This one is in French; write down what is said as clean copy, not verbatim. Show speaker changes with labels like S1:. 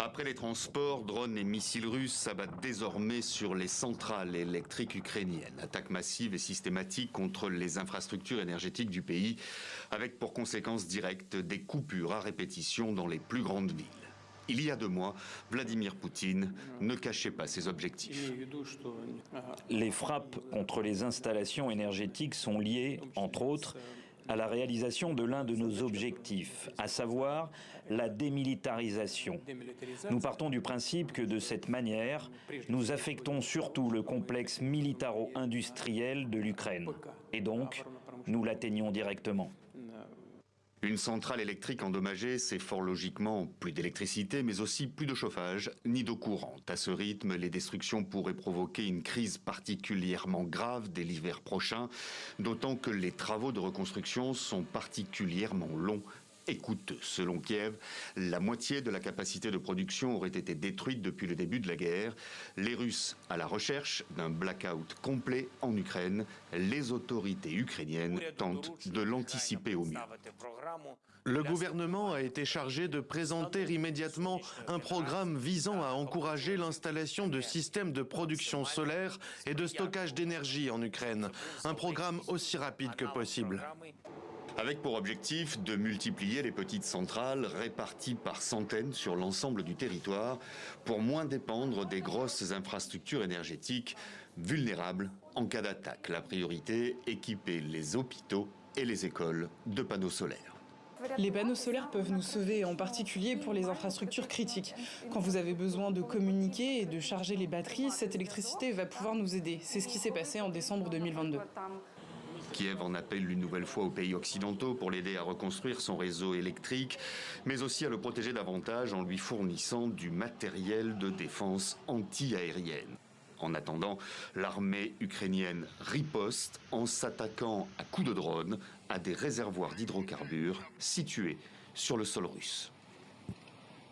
S1: Après les transports, drones et missiles russes s'abattent désormais sur les centrales électriques ukrainiennes. Attaques massives et systématiques contre les infrastructures énergétiques du pays, avec pour conséquence directe des coupures à répétition dans les plus grandes villes. Il y a 2 mois, Vladimir Poutine ne cachait pas ses objectifs.
S2: Les frappes contre les installations énergétiques sont liées, entre autres, à la réalisation de l'un de nos objectifs, à savoir la démilitarisation. Nous partons du principe que de cette manière, nous affectons surtout le complexe militaro-industriel de l'Ukraine. Et donc, nous l'atteignons directement.
S1: Une centrale électrique endommagée, c'est fort logiquement plus d'électricité, mais aussi plus de chauffage, ni d'eau courante. À ce rythme, les destructions pourraient provoquer une crise particulièrement grave dès l'hiver prochain, d'autant que les travaux de reconstruction sont particulièrement longs et coûteux. Selon Kiev, la moitié de la capacité de production aurait été détruite depuis le début de la guerre. Les Russes à la recherche d'un blackout complet en Ukraine. Les autorités ukrainiennes tentent de l'anticiper au mieux.
S3: Le gouvernement a été chargé de présenter immédiatement un programme visant à encourager l'installation de systèmes de production solaire et de stockage d'énergie en Ukraine. Un programme aussi rapide que possible.
S1: Avec pour objectif de multiplier les petites centrales réparties par centaines sur l'ensemble du territoire pour moins dépendre des grosses infrastructures énergétiques vulnérables en cas d'attaque. La priorité, équiper les hôpitaux et les écoles de panneaux solaires.
S4: Les panneaux solaires peuvent nous sauver, en particulier pour les infrastructures critiques. Quand vous avez besoin de communiquer et de charger les batteries, cette électricité va pouvoir nous aider. C'est ce qui s'est passé en décembre 2022.
S1: Kiev en appelle une nouvelle fois aux pays occidentaux pour l'aider à reconstruire son réseau électrique, mais aussi à le protéger davantage en lui fournissant du matériel de défense anti-aérienne. En attendant, l'armée ukrainienne riposte en s'attaquant à coups de drone à des réservoirs d'hydrocarbures situés sur le sol russe.